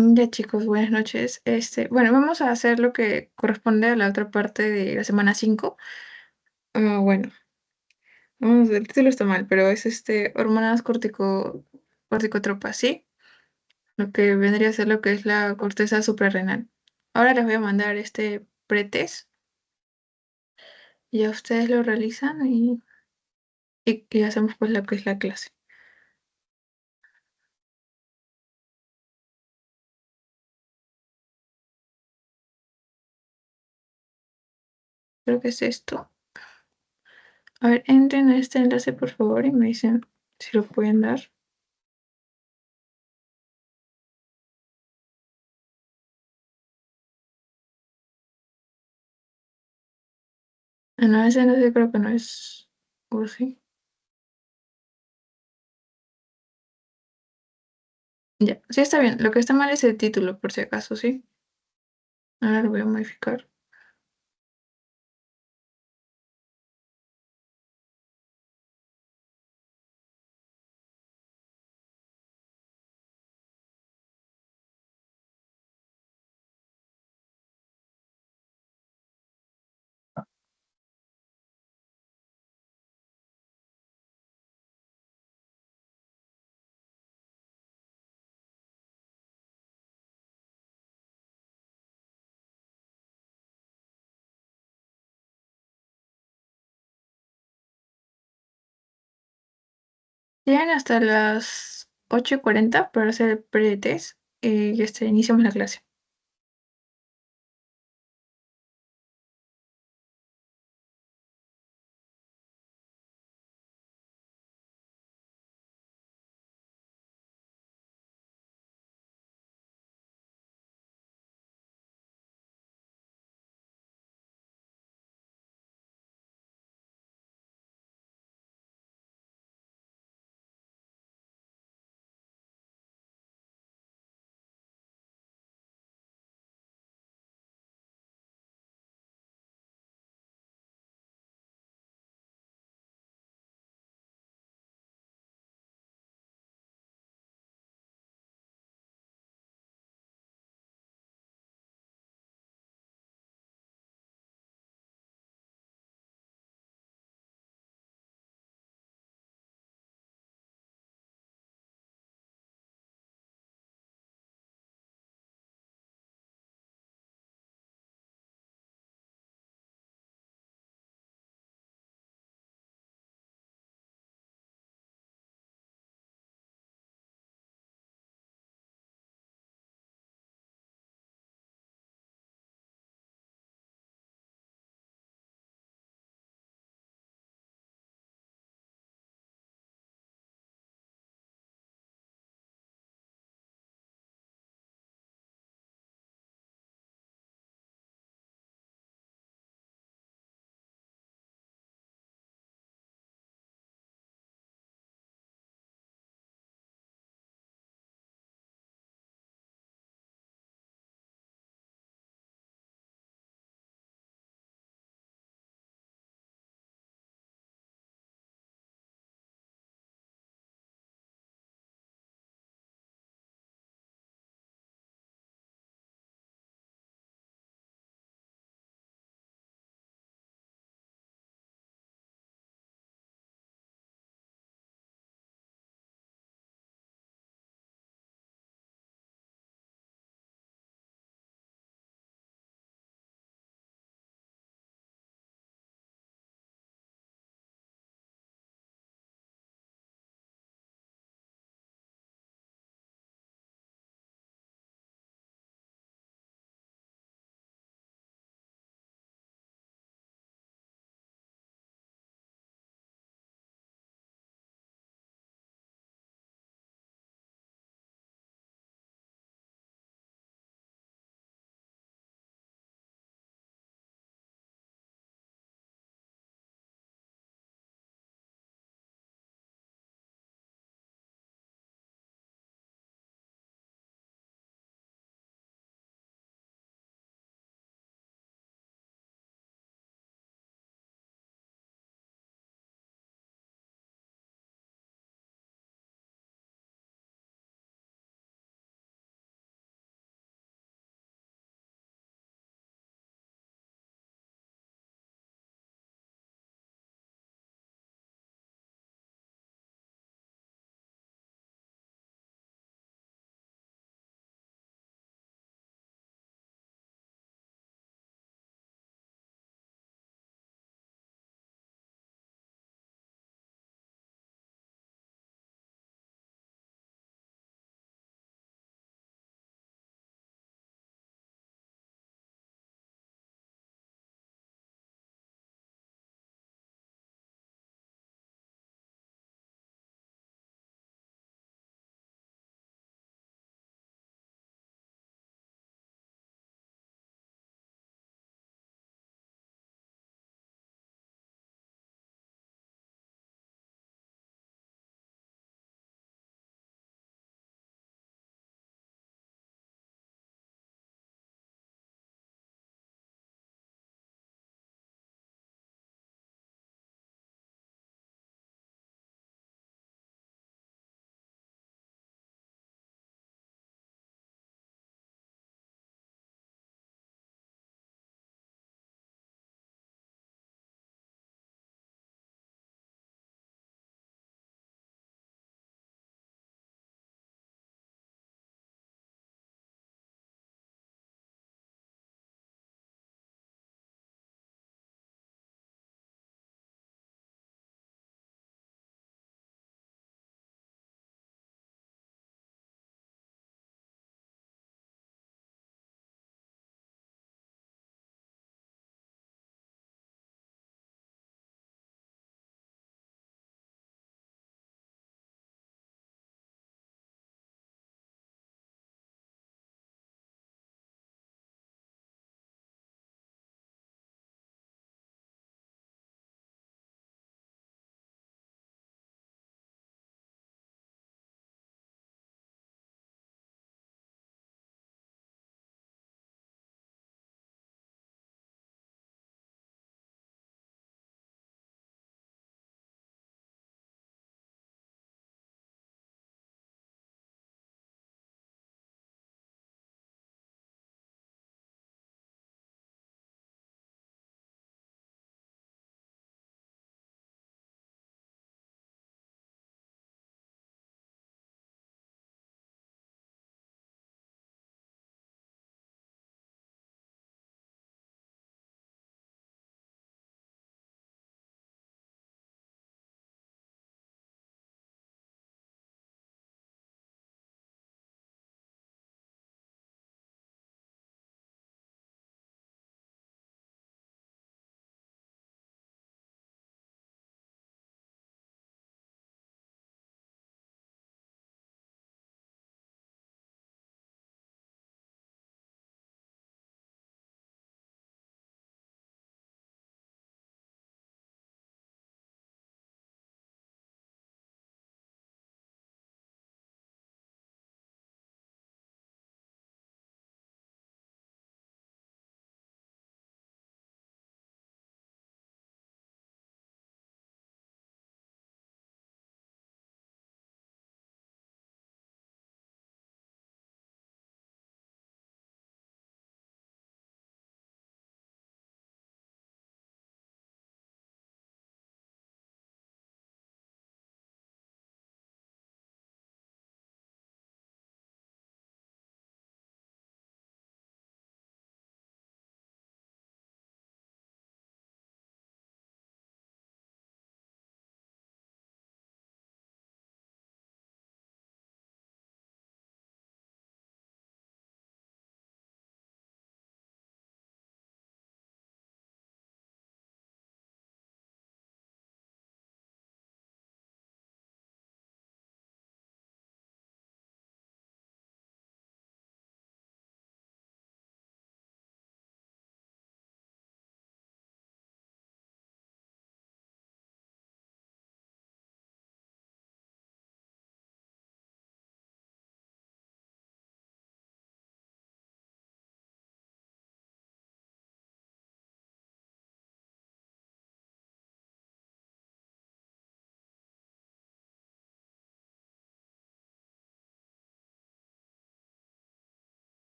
Ya chicos, buenas noches. Bueno, vamos a hacer lo que corresponde a la otra parte de la semana 5. Bueno, el título está mal, pero es hormonas corticotropas, ¿sí? Lo que vendría a ser lo que es la corteza suprarrenal. Ahora les voy a mandar este pretest y a ustedes lo realizan y hacemos pues lo que es la clase. Creo que es esto. A ver, entren a este enlace por favor y me dicen si lo pueden dar. No, ese enlace creo que no es. ¿O sí? Ya, sí está bien. Lo que está mal es el título, por si acaso, ¿sí? Ahora lo voy a modificar. Llegan hasta las 8:40 para hacer el pre-test y iniciamos la clase.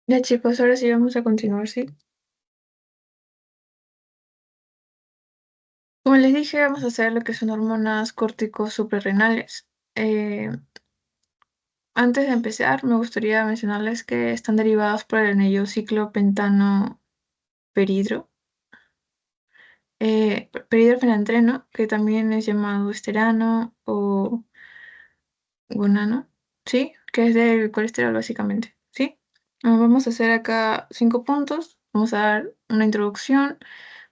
Ya chicos, ahora sí vamos a continuar, ¿sí? Como les dije, vamos a hacer lo que son hormonas córticos suprarrenales. Eh, Antes de empezar, me gustaría mencionarles que están derivados por el anillo ciclopentano peridro, peridrofenantreno, que también es llamado esterano o gonano, ¿sí? Que es del colesterol básicamente, ¿sí? Vamos a hacer acá 5 puntos. Vamos a dar una introducción.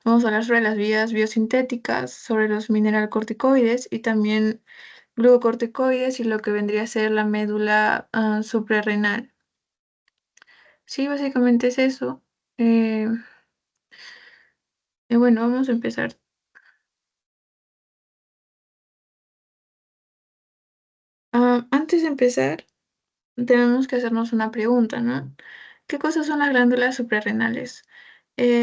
Vamos a hablar sobre las vías biosintéticas, sobre los mineralcorticoides y también glucocorticoides y lo que vendría a ser la médula suprarrenal. Sí, básicamente es eso. Eh, y bueno, vamos a empezar. Antes de empezar, tenemos que hacernos una pregunta, ¿no? ¿Qué cosas son las glándulas suprarrenales?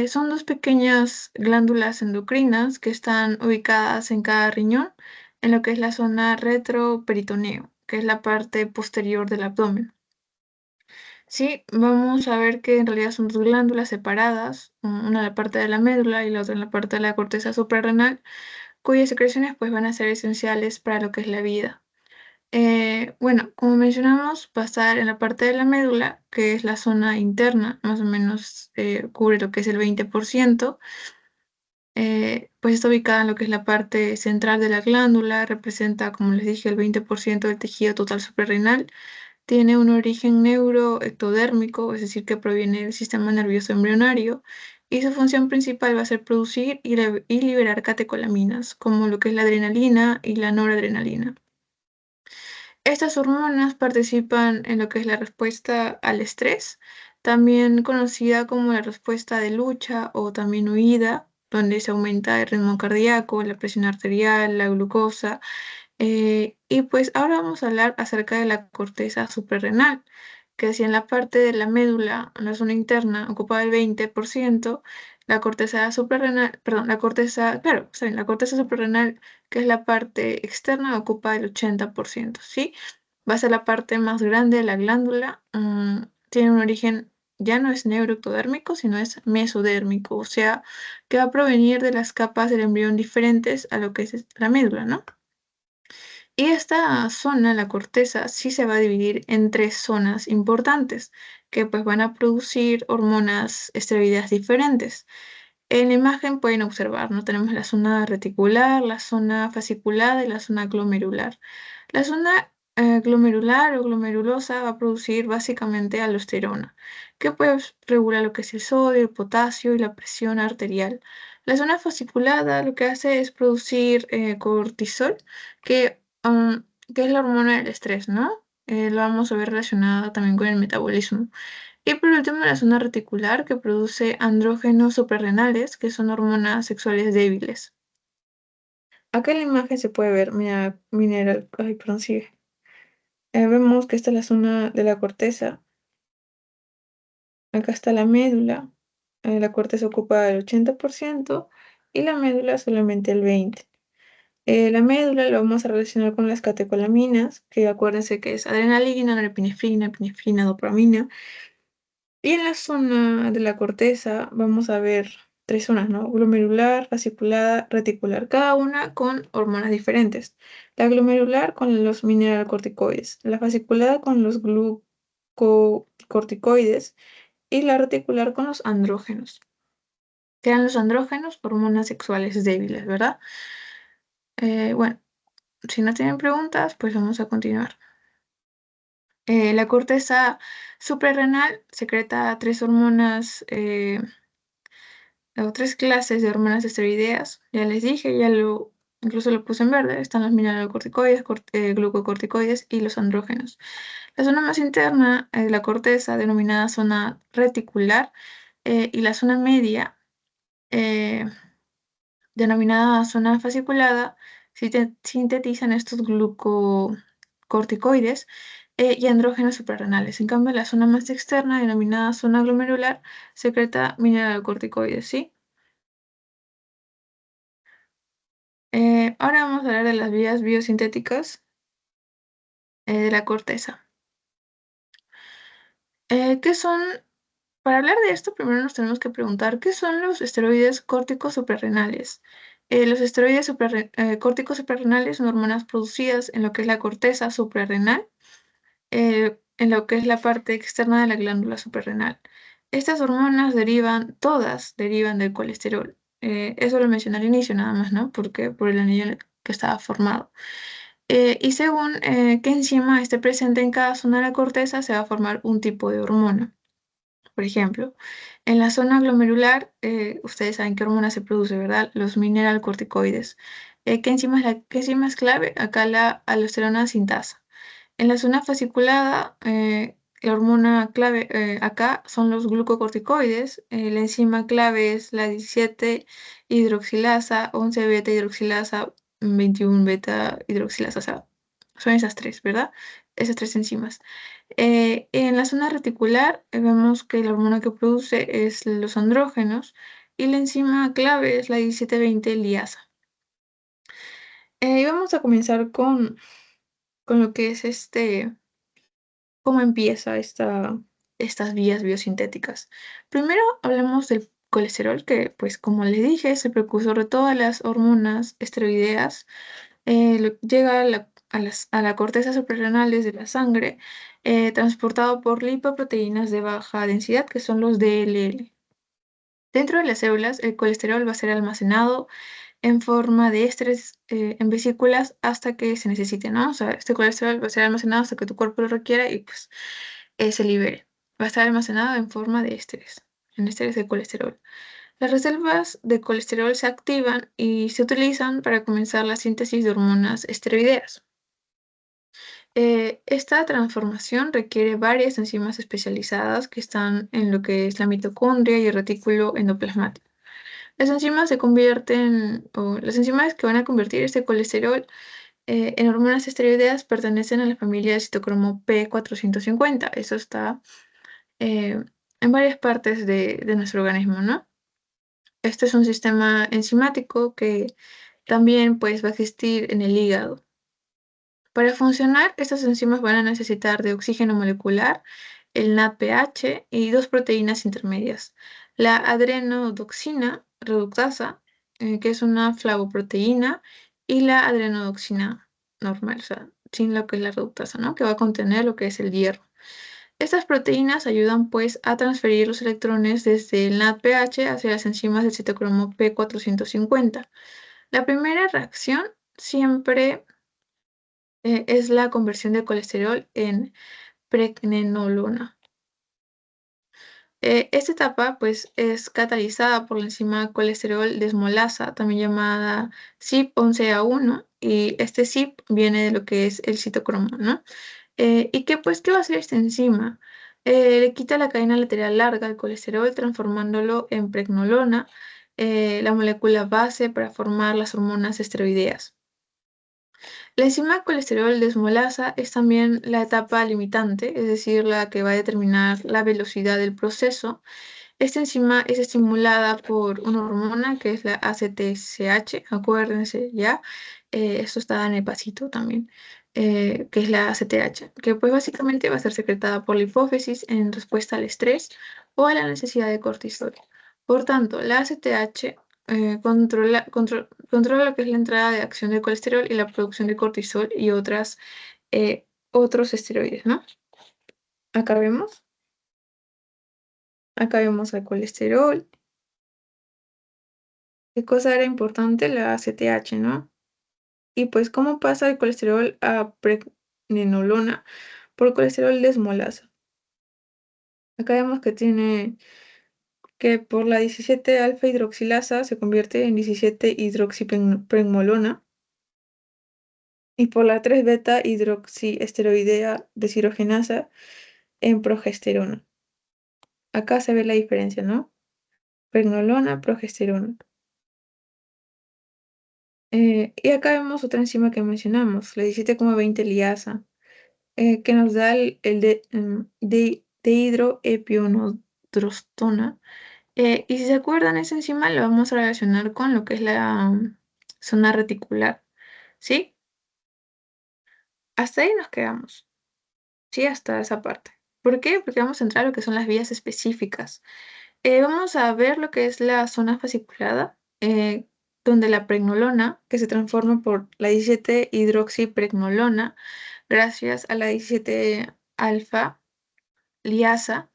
Son dos pequeñas glándulas endocrinas que están ubicadas en cada riñón, en lo que es la zona retroperitoneo, que es la parte posterior del abdomen. Sí, vamos a ver que en realidad son dos glándulas separadas, una en la parte de la médula y la otra en la parte de la corteza suprarrenal, cuyas secreciones pues van a ser esenciales para lo que es la vida. Bueno, como mencionamos, va a estar en la parte de la médula, que es la zona interna, más o menos cubre lo que es el 20%. Pues está ubicada en lo que es la parte central de la glándula, representa, como les dije, el 20% del tejido total suprarrenal. Tiene un origen neuroectodérmico, es decir, que proviene del sistema nervioso embrionario, y su función principal va a ser producir y liberar catecolaminas, como lo que es la adrenalina y la noradrenalina. Estas hormonas participan en lo que es la respuesta al estrés, también conocida como la respuesta de lucha o también huida, donde se aumenta el ritmo cardíaco, la presión arterial, la glucosa. Y pues ahora vamos a hablar acerca de la corteza suprarrenal, que si en la parte de la médula, en la zona interna, ocupa el 20%, la corteza suprarrenal, perdón, la corteza, claro, está bien, la corteza suprarrenal, que es la parte externa, ocupa el 80%, ¿sí? Va a ser la parte más grande de la glándula. Tiene un origen, ya no es neuroectodérmico, sino es mesodérmico, o sea, que va a provenir de las capas del embrión diferentes a lo que es la médula, ¿no? Y esta zona, la corteza, sí se va a dividir en tres zonas importantes que pues van a producir hormonas esteroideas diferentes. En la imagen pueden observar, ¿no? Tenemos la zona reticular, la zona fasciculada y la zona glomerular. La zona glomerular o glomerulosa va a producir básicamente aldosterona, que pues regula lo que es el sodio, el potasio y la presión arterial. La zona fasciculada lo que hace es producir cortisol, que, que es la hormona del estrés, ¿no? Lo vamos a ver relacionada también con el metabolismo. Y por último, la zona reticular que produce andrógenos suprarrenales, que son hormonas sexuales débiles. Acá en la imagen se puede ver, mira, mineral, ay, perdón, sigue. Vemos que esta es la zona de la corteza. Acá está la médula. La corteza ocupa el 80% y la médula solamente el 20%. La médula lo vamos a relacionar con las catecolaminas, que acuérdense que es adrenalina, norepinefrina, epinefrina, dopamina. Y en la zona de la corteza vamos a ver tres zonas, ¿no? Glomerular, fasciculada, reticular, cada una con hormonas diferentes. La glomerular con los mineralocorticoides, la fasciculada con los glucocorticoides y la reticular con los andrógenos. Quedan los andrógenos, hormonas sexuales débiles, ¿verdad? Bueno, si no tienen preguntas, pues vamos a continuar. La corteza suprarrenal secreta tres hormonas o tres clases de hormonas esteroideas. Ya les dije, incluso lo puse en verde, están los mineralocorticoides, glucocorticoides y los andrógenos. La zona más interna es la corteza, denominada zona reticular, y la zona media, eh, denominada zona fasciculada, sintetizan estos glucocorticoides y andrógenos suprarrenales. En cambio, la zona más externa, denominada zona glomerular, secreta mineralocorticoides, ¿sí? Ahora vamos a hablar de las vías biosintéticas de la corteza. ¿Qué son? Para hablar de esto, primero nos tenemos que preguntar qué son los esteroides córticos suprarrenales. Los esteroides córticos suprarrenales son hormonas producidas en lo que es la corteza suprarrenal, en lo que es la parte externa de la glándula suprarrenal. Estas hormonas todas derivan del colesterol. Eso lo mencioné al inicio nada más, ¿no? Porque por el anillo en el que estaba formado. Y según qué enzima esté presente en cada zona de la corteza, se va a formar un tipo de hormona. Por ejemplo, en la zona glomerular, ustedes saben qué hormona se produce, ¿verdad? Los mineralcorticoides. ¿Qué enzima es clave? Acá la aldosterona sintasa. En la zona fasciculada, la hormona clave acá son los glucocorticoides. La enzima clave es la 17 hidroxilasa, 11 beta hidroxilasa, 21 beta hidroxilasa. O sea, son esas tres, ¿verdad? Esas tres enzimas. En la zona reticular vemos que la hormona que produce es los andrógenos y la enzima clave es la 1720 liasa. Y vamos a comenzar con lo que es cómo empieza estas vías biosintéticas. Primero hablemos del colesterol, que pues como les dije es el precursor de todas las hormonas esteroideas. Llega a la corteza suprarrenal desde la sangre, transportado por lipoproteínas de baja densidad, que son los DLL. Dentro de las células, el colesterol va a ser almacenado en forma de ésteres en vesículas hasta que se necesite, ¿no? O sea, este colesterol va a ser almacenado hasta que tu cuerpo lo requiera y pues se libere. Va a estar almacenado en forma de ésteres, en ésteres de colesterol. Las reservas de colesterol se activan y se utilizan para comenzar la síntesis de hormonas esteroideas. Esta transformación requiere varias enzimas especializadas que están en lo que es la mitocondria y el retículo endoplasmático. Las enzimas que van a convertir este colesterol en hormonas esteroideas pertenecen a la familia del citocromo P450. Eso está en varias partes de nuestro organismo, ¿no? Este es un sistema enzimático que también pues, va a existir en el hígado. Para funcionar, estas enzimas van a necesitar de oxígeno molecular, el NADPH y dos proteínas intermedias. La adrenodoxina reductasa, que es una flavoproteína, y la adrenodoxina normal, o sea, sin lo que es la reductasa, ¿no? Que va a contener lo que es el hierro. Estas proteínas ayudan pues a transferir los electrones desde el NADPH hacia las enzimas del citocromo P450. La primera reacción siempre es la conversión del colesterol en pregnenolona. Esta etapa pues, es catalizada por la enzima colesterol desmolasa, también llamada CYP11A1, y este CYP viene de lo que es el citocromo, ¿no? ¿Y qué va a hacer esta enzima? Le quita la cadena lateral larga al colesterol, transformándolo en pregnolona, la molécula base para formar las hormonas esteroideas. La enzima colesterol desmolasa es también la etapa limitante, es decir, la que va a determinar la velocidad del proceso. Esta enzima es estimulada por una hormona que es la ACTCH, acuérdense ya, esto está en el pasito también, que es la ACTH, que pues básicamente va a ser secretada por la hipófisis en respuesta al estrés o a la necesidad de cortisol. Por tanto, la ACTH controla lo que es la entrada de acción del colesterol y la producción de cortisol y otros esteroides, ¿no? Acá vemos, acá vemos al colesterol. ¿Qué cosa era importante? La ACTH, ¿no? Y pues, ¿cómo pasa el colesterol a pregnenolona por colesterol desmolasa? Acá vemos que por la 17 alfa hidroxilasa se convierte en 17 hidroxipregmolona y por la 3 beta hidroxiesteroidea deshidrogenasa en progesterona. Acá se ve la diferencia, ¿no? Pregnolona, progesterona. Y acá vemos otra enzima que mencionamos, la 17,20 liasa, que nos da dehidroepionodrostona. Y si se acuerdan, esa enzima la vamos a relacionar con lo que es la zona reticular, ¿sí? Hasta ahí nos quedamos, ¿sí? Hasta esa parte. ¿Por qué? Porque vamos a entrar a lo que son las vías específicas. Vamos a ver lo que es la zona fasciculada, donde la pregnolona, que se transforma por la 17-hidroxipregnolona, gracias a la 17-alfa liasa,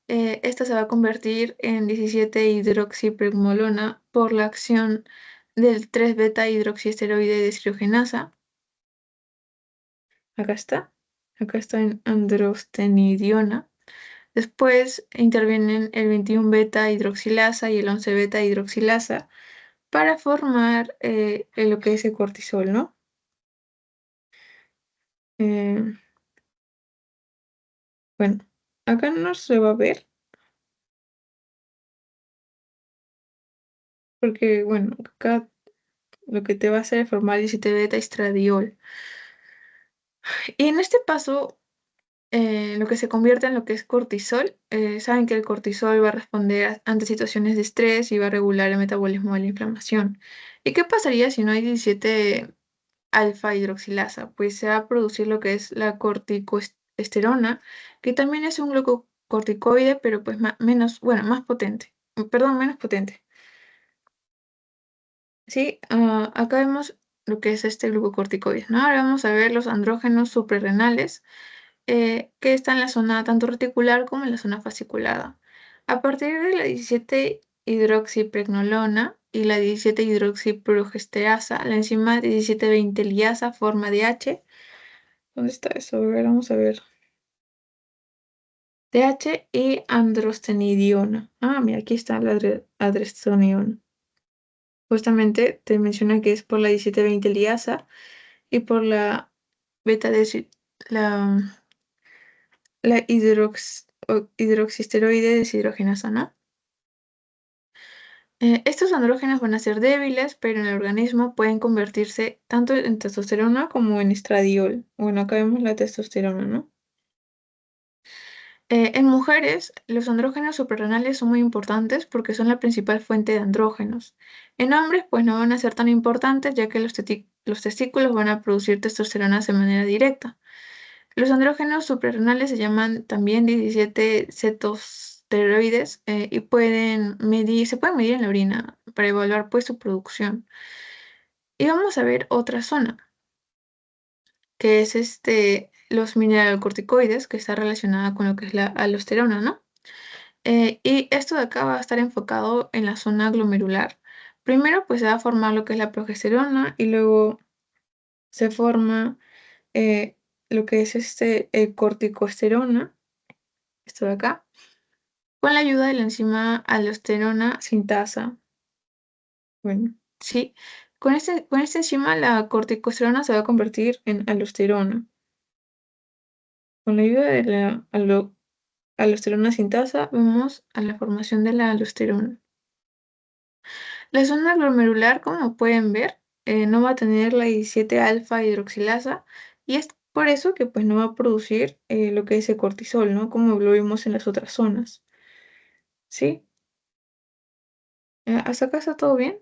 esta se va a convertir en 17-hidroxipregnolona por la acción del 3-beta-hidroxiesteroide deshidrogenasa. Acá está en androstenidiona. Después intervienen el 21-beta hidroxilasa y el 11-beta hidroxilasa para formar lo que es el cortisol, ¿no? Eh, bueno, acá no se va a ver porque, bueno, acá lo que te va a hacer es formar 17-beta estradiol. Y en este paso, lo que se convierte en lo que es cortisol, saben que el cortisol va a responder ante situaciones de estrés y va a regular el metabolismo de la inflamación. ¿Y qué pasaría si no hay 17 alfa hidroxilasa? Pues se va a producir lo que es la corticoesterona, que también es un glucocorticoide, pero pues menos, bueno, más potente. Perdón, menos potente. Sí, acá vemos lo que es este glucocorticoide, ¿no? Ahora vamos a ver los andrógenos suprarrenales, que está en la zona tanto reticular como en la zona fasciculada. A partir de la 17-hidroxipregnolona y la 17-hidroxiprogesterasa, la enzima 17-20 liasa forma DH. ¿Dónde está eso? A ver, vamos a ver. DH y androstenidiona. Ah, mira, aquí está la androstenidiona. Justamente te menciona que es por la 17-20 liasa y por la beta de la hidroxisteroide deshidrogenasa, ¿no? Estos andrógenos van a ser débiles, pero en el organismo pueden convertirse tanto en testosterona como en estradiol. Bueno, acá vemos la testosterona, ¿no? En mujeres, los andrógenos suprarrenales son muy importantes porque son la principal fuente de andrógenos. En hombres, pues no van a ser tan importantes ya que los testículos van a producir testosterona de manera directa. Los andrógenos suprarrenales se llaman también 17 cetosteroides y se pueden medir en la orina para evaluar pues su producción. Y vamos a ver otra zona, que es los mineralocorticoides, que está relacionada con lo que es la aldosterona, ¿no? Y esto de acá va a estar enfocado en la zona glomerular. Primero, pues se va a formar lo que es la progesterona y luego se forma eh, lo que es corticosterona, esto de acá, con la ayuda de la enzima aldosterona sintasa. Bueno, sí, con esta enzima la corticosterona se va a convertir en aldosterona. Con la ayuda de la aldosterona sintasa vemos a la formación de la aldosterona. La zona glomerular, como pueden ver, no va a tener la 17 alfa hidroxilasa y es por eso que pues no va a producir lo que es el cortisol, ¿no? Como lo vimos en las otras zonas. ¿Sí? ¿Hasta acá está todo bien?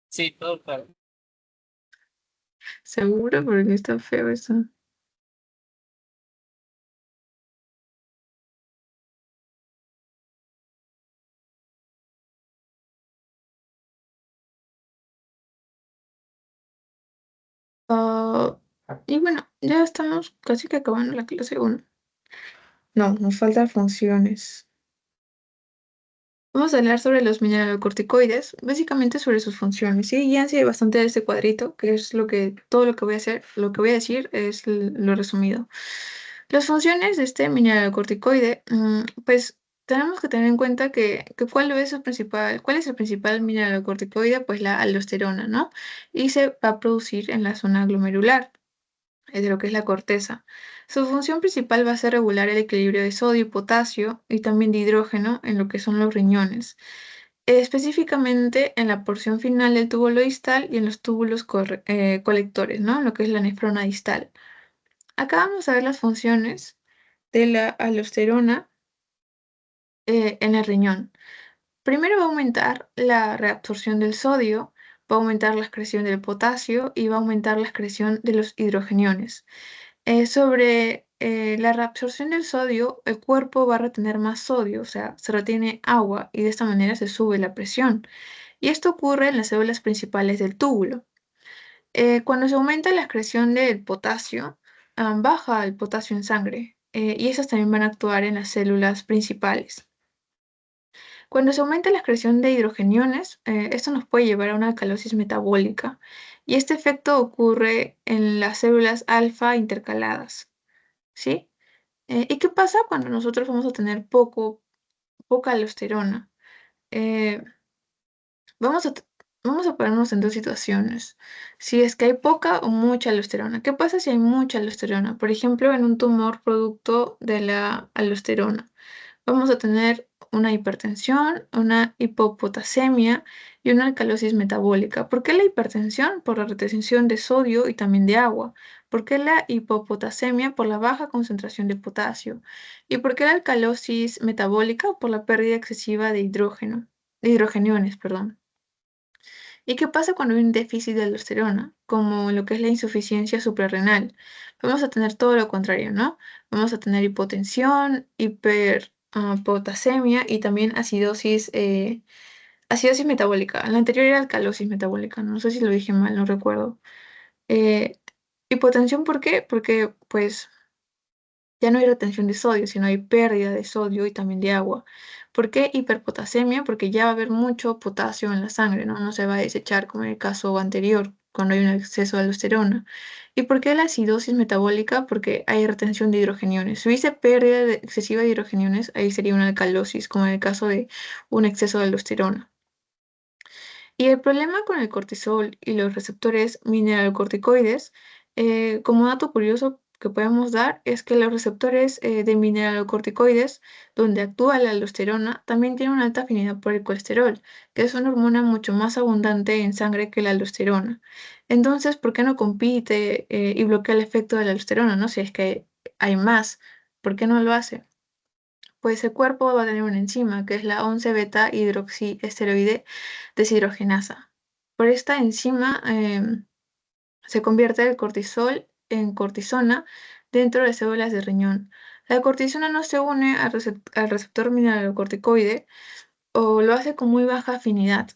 Sí, todo claro. Seguro, porque está feo eso. Ah, y bueno, ya estamos casi que acabando la clase 1. No, nos faltan funciones. Vamos a hablar sobre los mineralocorticoides, básicamente sobre sus funciones. Sí, guíense bastante de este cuadrito, que es todo lo que voy a hacer, lo que voy a decir es lo resumido. Las funciones de este mineralocorticoide, pues tenemos que tener en cuenta que cuál es el principal mineralocorticoide, pues la aldosterona, ¿no? Y se va a producir en la zona glomerular, de lo que es la corteza. Su función principal va a ser regular el equilibrio de sodio y potasio y también de hidrógeno en lo que son los riñones, específicamente en la porción final del túbulo distal y en los túbulos colectores, ¿no? Lo que es la nefrona distal. Acá vamos a ver las funciones de la aldosterona en el riñón. Primero va a aumentar la reabsorción del sodio va a aumentar la excreción del potasio y va a aumentar la excreción de los hidrogeniones. Sobre la reabsorción del sodio, el cuerpo va a retener más sodio, o sea, se retiene agua y de esta manera se sube la presión. Y esto ocurre en las células principales del túbulo. Cuando se aumenta la excreción del potasio, baja el potasio en sangre y esas también van a actuar en las células principales. Cuando se aumenta la excreción de hidrogeniones, esto nos puede llevar a una alcalosis metabólica y este efecto ocurre en las células alfa intercaladas, ¿sí? ¿Y qué pasa cuando nosotros vamos a tener poca aldosterona? Eh, vamos a, t- vamos a ponernos en dos situaciones. Si es que hay poca o mucha aldosterona. ¿Qué pasa si hay mucha aldosterona? Por ejemplo, en un tumor producto de la aldosterona. Vamos a tener una hipertensión, una hipopotasemia y una alcalosis metabólica. ¿Por qué la hipertensión? Por la retención de sodio y también de agua. ¿Por qué la hipopotasemia? Por la baja concentración de potasio. ¿Y por qué la alcalosis metabólica? Por la pérdida excesiva de de hidrogeniones, perdón. ¿Y qué pasa cuando hay un déficit de aldosterona, como lo que es la insuficiencia suprarrenal? Vamos a tener todo lo contrario, ¿no? Vamos a tener hipotensión, hiperpotasemia y también acidosis metabólica. La anterior era alcalosis metabólica, no sé si lo dije mal, no recuerdo. Eh, Hipotensión, ¿por qué? Porque pues ya no hay retención de sodio, sino hay pérdida de sodio y también de agua. ¿Por qué hiperpotasemia? Porque ya va a haber mucho potasio en la sangre, ¿no? No se va a desechar como en el caso anterior, cuando hay un exceso de aldosterona. ¿Y por qué la acidosis metabólica? Porque hay retención de hidrogeniones. Si hubiese excesiva de hidrogeniones, ahí sería una alcalosis, como en el caso de un exceso de aldosterona. Y el problema con el cortisol y los receptores mineralocorticoides, como dato curioso que podemos dar, es que los receptores de mineralocorticoides, donde actúa la aldosterona, también tienen una alta afinidad por el colesterol, que es una hormona mucho más abundante en sangre que la aldosterona. Entonces, ¿por qué no compite y bloquea el efecto de la aldosterona, no? Si es que hay más, ¿por qué no lo hace? Pues el cuerpo va a tener una enzima que es la 11-beta hidroxiesteroide deshidrogenasa. Por esta enzima se convierte el cortisol en cortisona dentro de células de riñón. La cortisona no se une al receptor mineralocorticoide o lo hace con muy baja afinidad.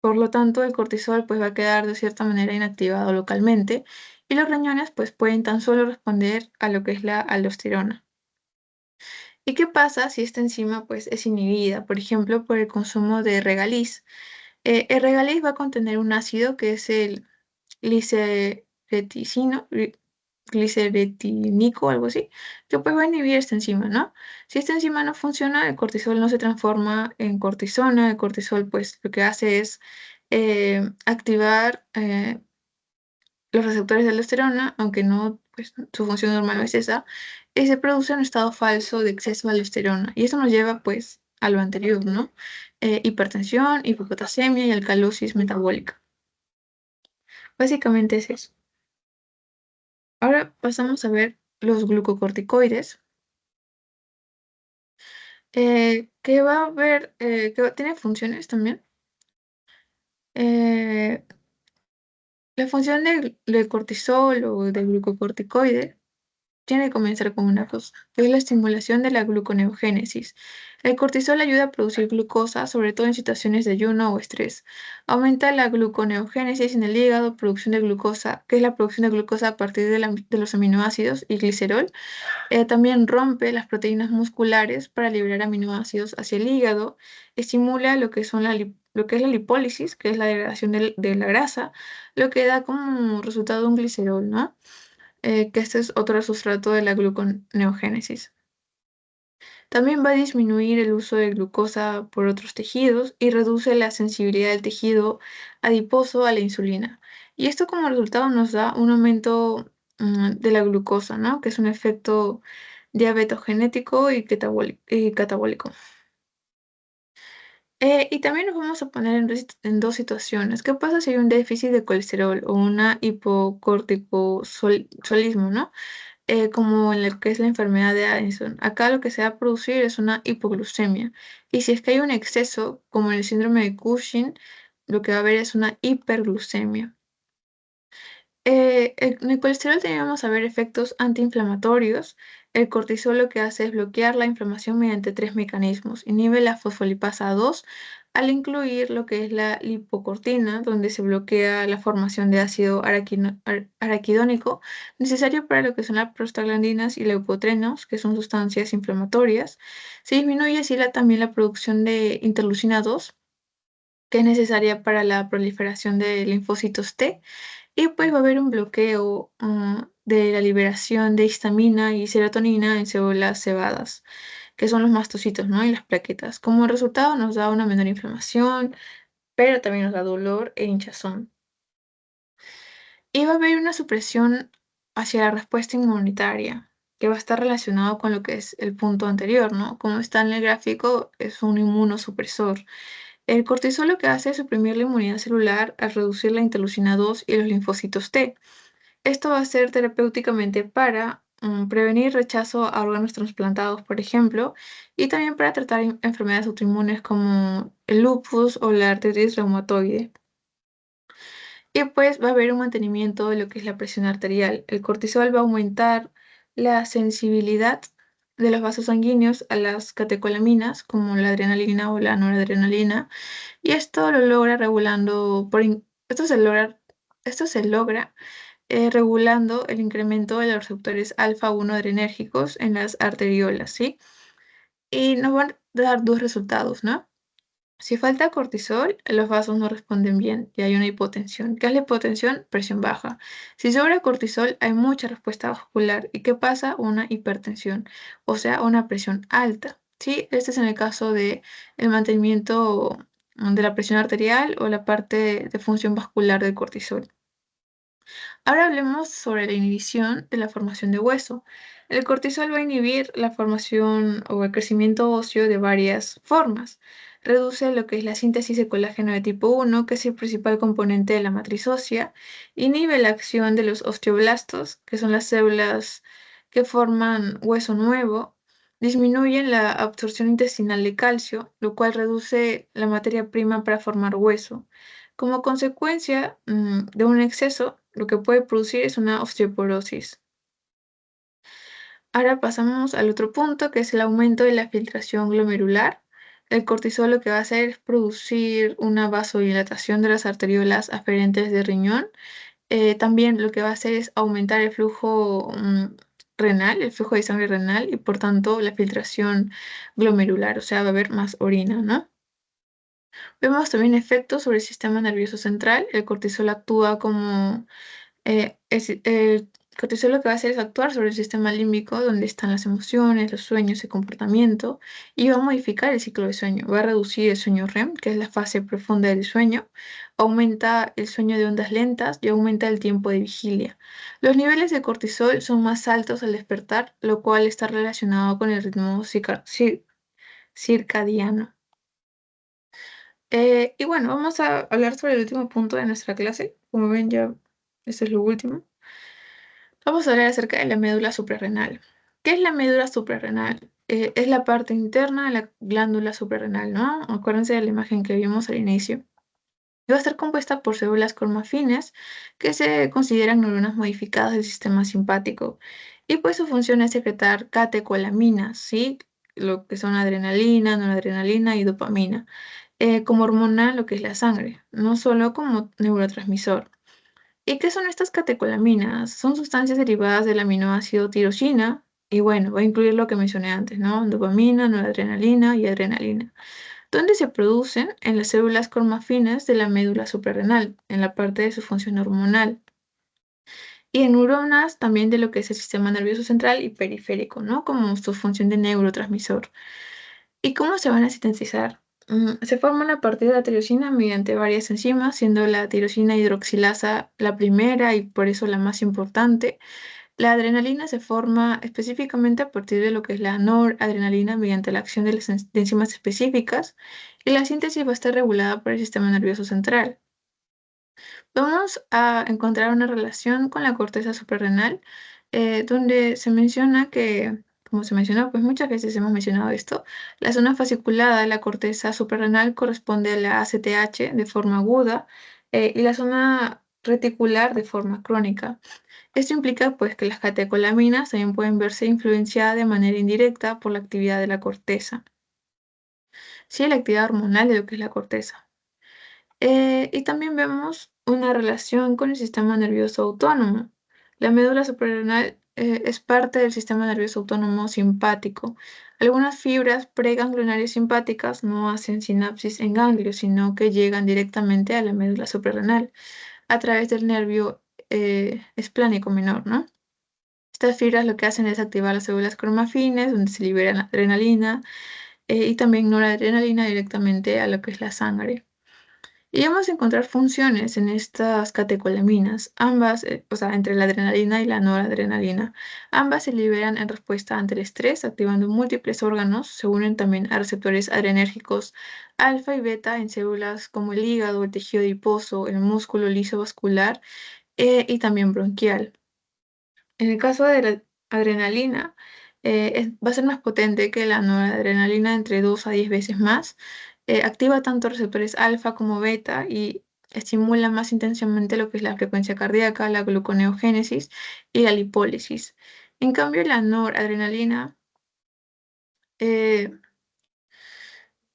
Por lo tanto, el cortisol pues va a quedar de cierta manera inactivado localmente y los riñones pues pueden tan solo responder a lo que es la aldosterona. ¿Y qué pasa si esta enzima pues, es inhibida, por ejemplo, por el consumo de regaliz? El regaliz va a contener un ácido que es el glicereticino, gliceretínico, algo así, que pues va a inhibir esta enzima, ¿no? Si esta enzima no funciona, el cortisol no se transforma en cortisona, el cortisol pues lo que hace es activar los receptores de aldosterona, aunque no, pues su función normal no es esa, se produce un estado falso de exceso de aldosterona. Y eso nos lleva, pues, a lo anterior, ¿no? Hipertensión, hipopotasemia y alcalosis metabólica. Básicamente es eso. Ahora pasamos a ver los glucocorticoides, que va a ver, tiene funciones también. Eh, la función del cortisol o del glucocorticoide tiene que comenzar con una cosa, que es la estimulación de la gluconeogénesis. El cortisol ayuda a producir glucosa, sobre todo en situaciones de ayuno o estrés. Aumenta la gluconeogénesis en el hígado, producción de glucosa, que es la producción de glucosa a partir de los aminoácidos y glicerol. También rompe las proteínas musculares para liberar aminoácidos hacia el hígado. Estimula lo que es la lipólisis, que es la degradación de la grasa, lo que da como resultado un glicerol, ¿no? Que este es otro sustrato de la gluconeogénesis. También va a disminuir el uso de glucosa por otros tejidos y reduce la sensibilidad del tejido adiposo a la insulina. Y esto como resultado nos da un aumento de la glucosa, ¿no? Que es un efecto diabetogenético y catabólico. Y también nos vamos a poner en dos situaciones. ¿Qué pasa si hay un déficit de colesterol o una hipocorticosolismo, ¿no? Como en lo que es la enfermedad de Addison. Acá lo que se va a producir es una hipoglucemia. Y si es que hay un exceso, como en el síndrome de Cushing, lo que va a haber es una hiperglucemia. En el colesterol teníamos a ver efectos antiinflamatorios. El cortisol lo que hace es bloquear la inflamación mediante tres mecanismos. Inhibe la fosfolipasa 2 al incluir lo que es la lipocortina, donde se bloquea la formación de ácido araquidónico, necesario para lo que son las prostaglandinas y leucotrenos, que son sustancias inflamatorias. Se disminuye así también la producción de interleucina 2, que es necesaria para la proliferación de linfocitos T. Y pues va a haber un bloqueo de la liberación de histamina y serotonina en células cebadas, que son los mastocitos, ¿no? Y las plaquetas. Como resultado nos da una menor inflamación, pero también nos da dolor e hinchazón. Y va a haber una supresión hacia la respuesta inmunitaria, que va a estar relacionado con lo que es el punto anterior, ¿no? Como está en el gráfico, es un inmunosupresor. El cortisol lo que hace es suprimir la inmunidad celular al reducir la interleucina 2 y los linfocitos T. Esto va a ser terapéuticamente para prevenir rechazo a órganos trasplantados, por ejemplo, y también para tratar enfermedades autoinmunes como el lupus o la artritis reumatoide. Y pues va a haber un mantenimiento de lo que es la presión arterial. El cortisol va a aumentar la sensibilidad de los vasos sanguíneos a las catecolaminas, como la adrenalina o la noradrenalina, y esto lo logra regulando esto se logra regulando el incremento de los receptores alfa-1 adrenérgicos en las arteriolas, ¿sí? Y nos van a dar dos resultados, ¿no? Si falta cortisol, los vasos no responden bien y hay una hipotensión. ¿Qué es la hipotensión? Presión baja. Si sobra cortisol, hay mucha respuesta vascular. ¿Y qué pasa? Una hipertensión, o sea, una presión alta, ¿sí? Este es en el caso de el mantenimiento de la presión arterial o la parte de función vascular del cortisol. Ahora hablemos sobre la inhibición de la formación de hueso. El cortisol va a inhibir la formación o el crecimiento óseo de varias formas. Reduce lo que es la síntesis de colágeno de tipo 1, que es el principal componente de la matriz ósea. Inhibe la acción de los osteoblastos, que son las células que forman hueso nuevo. Disminuyen la absorción intestinal de calcio, lo cual reduce la materia prima para formar hueso. Como consecuencia de un exceso, lo que puede producir es una osteoporosis. Ahora pasamos al otro punto, que es el aumento de la filtración glomerular. El cortisol lo que va a hacer es producir una vasodilatación de las arteriolas aferentes de riñón. También lo que va a hacer es aumentar el flujo renal, el flujo de sangre renal y por tanto la filtración glomerular, o sea, va a haber más orina, ¿no? Vemos también efectos sobre el sistema nervioso central. El cortisol actúa como el cortisol lo que va a hacer es actuar sobre el sistema límbico, donde están las emociones, los sueños, el comportamiento, y va a modificar el ciclo de sueño. Va a reducir el sueño REM, que es la fase profunda del sueño, aumenta el sueño de ondas lentas y aumenta el tiempo de vigilia. Los niveles de cortisol son más altos al despertar, lo cual está relacionado con el ritmo circadiano. Y bueno, vamos a hablar sobre el último punto de nuestra clase. Como ven, ya eso es lo último. Vamos a hablar acerca de la médula suprarrenal. ¿Qué es la médula suprarrenal? Es la parte interna de la glándula suprarrenal, ¿no? Acuérdense de la imagen que vimos al inicio. Y va a estar compuesta por células cromafines que se consideran neuronas modificadas del sistema simpático. Y pues su función es secretar catecolaminas, ¿sí? Lo que son adrenalina, noradrenalina y dopamina, como hormona lo que es la sangre, no solo como neurotransmisor. ¿Y qué son estas catecolaminas? Son sustancias derivadas del aminoácido tirosina y bueno, va a incluir lo que mencioné antes, ¿no? Dopamina, noradrenalina y adrenalina, donde se producen en las células cromafines de la médula suprarrenal, en la parte de su función hormonal, y en neuronas también de lo que es el sistema nervioso central y periférico, ¿no? Como su función de neurotransmisor. ¿Y cómo se van a sintetizar? Se forman a partir de la tirosina mediante varias enzimas, siendo la tirosina hidroxilasa la primera y por eso la más importante. La adrenalina se forma específicamente a partir de lo que es la noradrenalina mediante la acción de las de enzimas específicas y la síntesis va a estar regulada por el sistema nervioso central. Vamos a encontrar una relación con la corteza suprarrenal, donde se menciona que como se mencionó, pues muchas veces hemos mencionado esto, la zona fasciculada de la corteza suprarrenal corresponde a la ACTH de forma aguda y la zona reticular de forma crónica. Esto implica pues que las catecolaminas también pueden verse influenciadas de manera indirecta por la actividad de la corteza, sí, la actividad hormonal de lo que es la corteza. Y también vemos una relación con el sistema nervioso autónomo. La médula suprarrenal es parte del sistema nervioso autónomo simpático. Algunas fibras preganglionarias simpáticas no hacen sinapsis en ganglios, sino que llegan directamente a la médula suprarrenal a través del nervio esplánico menor, ¿no? Estas fibras lo que hacen es activar las células cromafines, donde se libera la adrenalina y también noradrenalina directamente a lo que es la sangre. Y vamos a encontrar funciones en estas catecolaminas, ambas, o sea, entre la adrenalina y la noradrenalina. Ambas se liberan en respuesta ante el estrés, activando múltiples órganos. Se unen también a receptores adrenérgicos alfa y beta en células como el hígado, el tejido adiposo, el músculo liso vascular y también bronquial. En el caso de la adrenalina, va a ser más potente que la noradrenalina entre 2 a 10 veces más. Activa tanto receptores alfa como beta y estimula más intensamente lo que es la frecuencia cardíaca, la gluconeogénesis y la lipólisis. En cambio, la noradrenalina eh,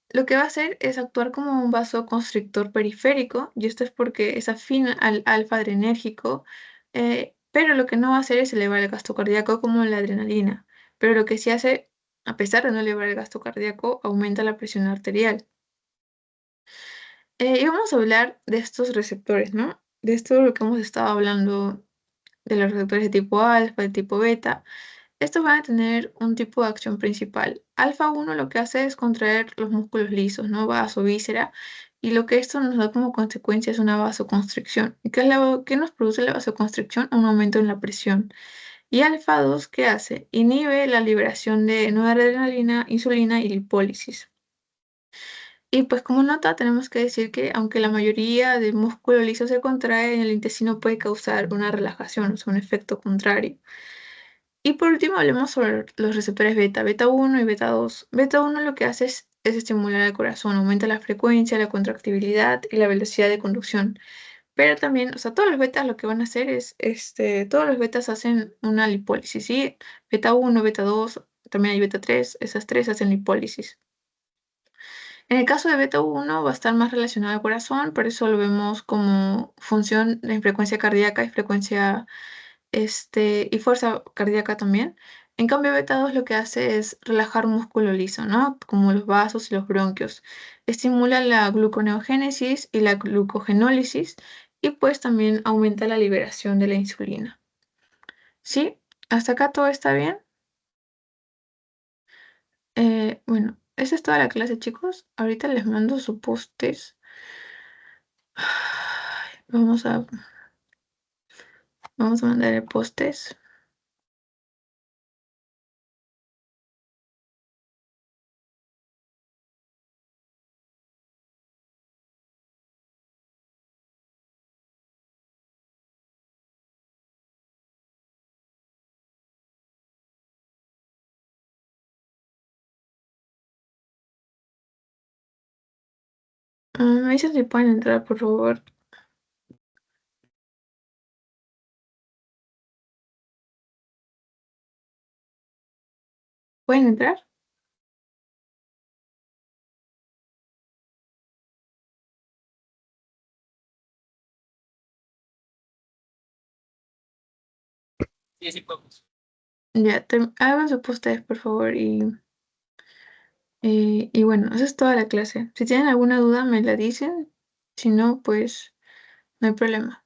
lo que va a hacer es actuar como un vasoconstrictor periférico, y esto es porque es afín al alfa adrenérgico, pero lo que no va a hacer es elevar el gasto cardíaco como la adrenalina. Pero lo que sí hace, a pesar de no elevar el gasto cardíaco, aumenta la presión arterial. Y vamos a hablar de estos receptores, ¿no? De esto lo que hemos estado hablando de los receptores de tipo alfa, de tipo beta. Estos van a tener un tipo de acción principal. Alfa 1 lo que hace es contraer los músculos lisos, ¿no? Vaso, víscera, y lo que esto nos da como consecuencia es una vasoconstricción. ¿Y qué nos produce la vasoconstricción? Un aumento en la presión. Y alfa 2, ¿qué hace? Inhibe la liberación de noradrenalina, insulina y lipólisis. Y pues como nota tenemos que decir que aunque la mayoría del músculo liso se contrae, en el intestino puede causar una relajación, o sea, un efecto contrario. Y por último, hablemos sobre los receptores beta, beta 1 y beta 2. Beta 1 lo que hace es estimular el corazón, aumenta la frecuencia, la contractibilidad y la velocidad de conducción. Pero también, o sea, todos los betas lo que van a hacer es, todos los betas hacen una lipólisis, ¿sí? Beta 1, beta 2, también hay beta 3, esas tres hacen lipólisis. En el caso de beta 1 va a estar más relacionado al corazón, por eso lo vemos como función de frecuencia cardíaca y frecuencia y fuerza cardíaca también. En cambio, beta 2 lo que hace es relajar músculo liso, ¿no? Como los vasos y los bronquios. Estimula la gluconeogénesis y la glucogenólisis y pues también aumenta la liberación de la insulina. ¿Sí? ¿Hasta acá todo está bien? Bueno, esa es toda la clase, chicos. Ahorita les mando sus postes. Vamos a, vamos a mandar el postes. Me dicen si pueden entrar, por favor. ¿Pueden entrar? Sí, sí, podemos. Ya, hagan sus postes, por favor. Y bueno, esa es toda la clase. Si tienen alguna duda, me la dicen. Si no, pues no hay problema.